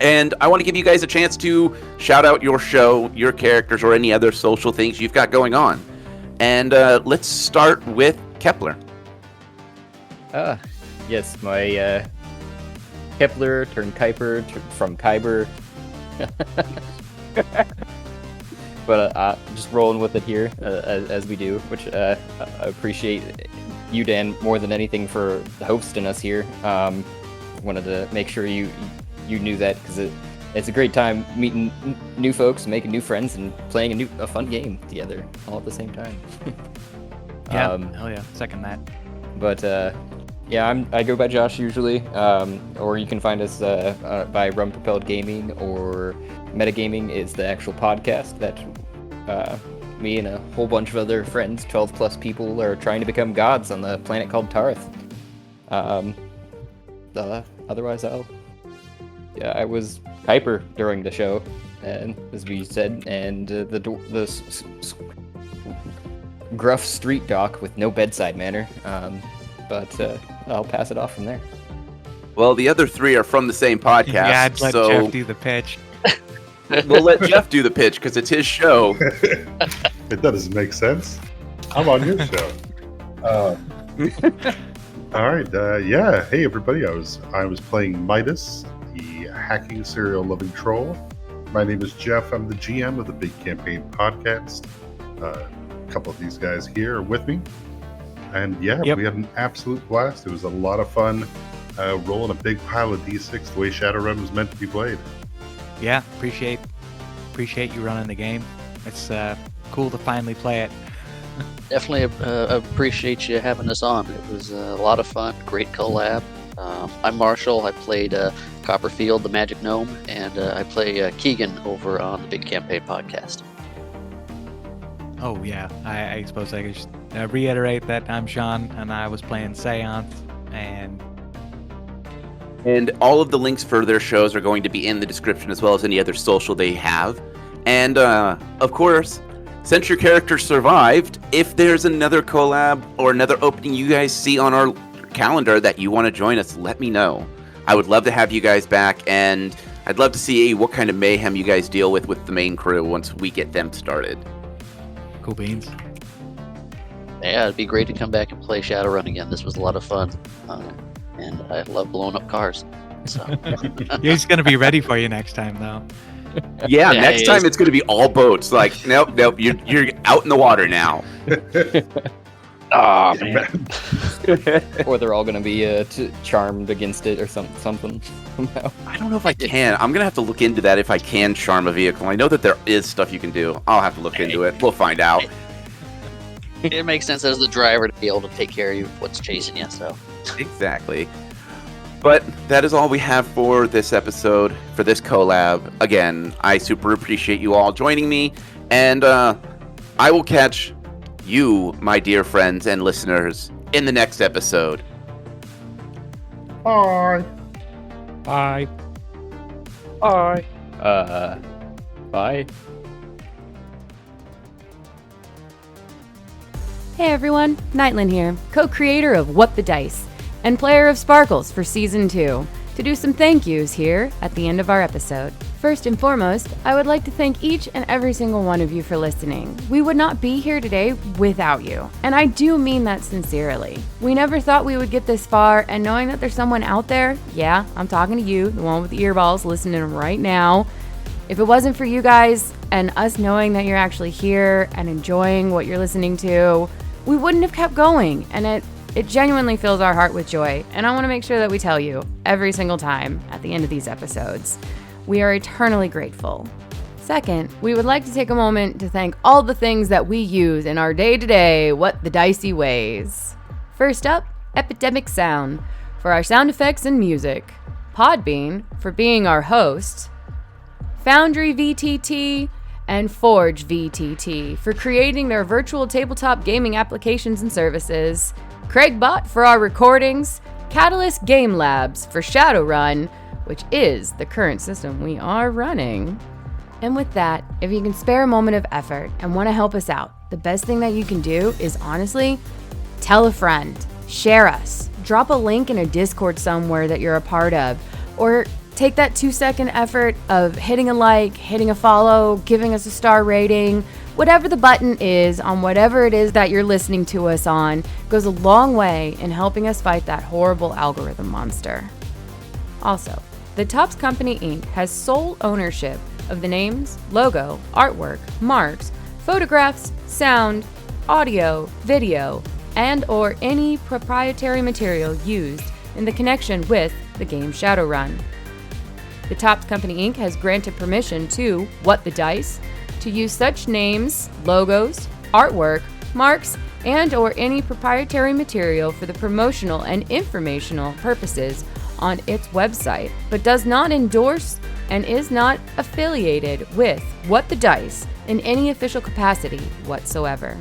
And I want to give you guys a chance to shout out your show, your characters, or any other social things you've got going on. And let's start with Kepler. Yes, my Kepler turned Kuiper from Kyber. But just rolling with it here, as we do, which I appreciate you, Dan, more than anything for hosting us here. Wanted to make sure you knew that, because it's a great time meeting new folks, making new friends, and playing a fun game together all at the same time. Yeah, hell yeah, second that. But yeah, I go by Josh usually, or you can find us by Rum Propelled Gaming, or Metagaming is the actual podcast that me and a whole bunch of other friends, 12 plus people, are trying to become gods on the planet called Tarth. Otherwise, I was Kuiper during the show, and as we said, and the gruff street doc with no bedside manner. But I'll pass it off from there. Well, the other three are from the same podcast, Yeah, I'd let so Jeff do the pitch. we'll let Jeff do the pitch because it's his show. It doesn't make sense. I'm on your show. All right. Yeah. Hey, everybody. I was playing Midas, the hacking serial loving troll. My name is Jeff. I'm the GM of the Big Campaign podcast. A couple of these guys here are with me. And yeah, we had an absolute blast. It was a lot of fun rolling a big pile of D6 the way Shadowrun was meant to be played. Yeah, appreciate you running the game. It's cool to finally play it. Definitely appreciate you having us on. It was a lot of fun. Great collab. I'm Marshall. I played Copperfield, the Magic Gnome, and I play Keegan over on the Big Campaign podcast. Oh yeah, I suppose I could just reiterate that I'm Sean, and I was playing Seance, and all of the links for their shows are going to be in the description, as well as any other social they have. And of course, since your character survived, if there's another collab or another opening you guys see on our calendar that you want to join us, let me know. I would love to have you guys back, and I'd love to see what kind of mayhem you guys deal with the main crew once we get them started. cool beans. Yeah, it'd be great to come back and play Shadowrun again. This was a lot of fun, and I love blowing up cars. So He's gonna be ready for you next time, though. Yeah, Yeah, next it time is. it's going to be all boats. Like, nope, you're out in the water now. Oh man. Or they're all gonna be charmed against it or something somehow. I don't know if I can. I'm going to have to look into that if I can charm a vehicle. I know that there is stuff you can do. I'll have to look into it. We'll find out. It makes sense as the driver to be able to take care of you what's chasing you. So Exactly. But that is all we have for this episode, for this collab. Again, I super appreciate you all joining me, and I will catch you, my dear friends and listeners, in the next episode. Bye. Bye. Bye. Bye. Hey everyone, Nightlin here, co-creator of What the Dice, and player of Sparkles for Season 2, to do some thank yous here at the end of our episode. First and foremost, I would like to thank each and every single one of you for listening. We would not be here today without you, and I do mean that sincerely. We never thought we would get this far, and knowing that there's someone out there, yeah, I'm talking to you, the one with the earballs listening right now. If it wasn't for you guys and us knowing that you're actually here and enjoying what you're listening to, we wouldn't have kept going, and it genuinely fills our heart with joy, and I want to make sure that we tell you every single time at the end of these episodes. We are eternally grateful. Second, we would like to take a moment to thank all the things that we use in our day-to-day What the Dicey ways. First up, Epidemic Sound for our sound effects and music, Podbean for being our host, Foundry VTT, and Forge VTT for creating their virtual tabletop gaming applications and services, Craigbot for our recordings, Catalyst Game Labs for Shadowrun, which is the current system we are running. And with that, if you can spare a moment of effort and want to help us out, the best thing that you can do is honestly tell a friend, share us, drop a link in a Discord somewhere that you're a part of, or take that 2-second effort of hitting a like, hitting a follow, giving us a star rating. Whatever the button is on whatever it is that you're listening to us on goes a long way in helping us fight that horrible algorithm monster. Also, the Tops Company Inc. has sole ownership of the names, logo, artwork, marks, photographs, sound, audio, video, and or any proprietary material used in the connection with the game Shadowrun. The Tops Company Inc. has granted permission to What the Dice to use such names, logos, artwork, marks, and or any proprietary material for the promotional and informational purposes on its website, but does not endorse and is not affiliated with What the Dice in any official capacity whatsoever.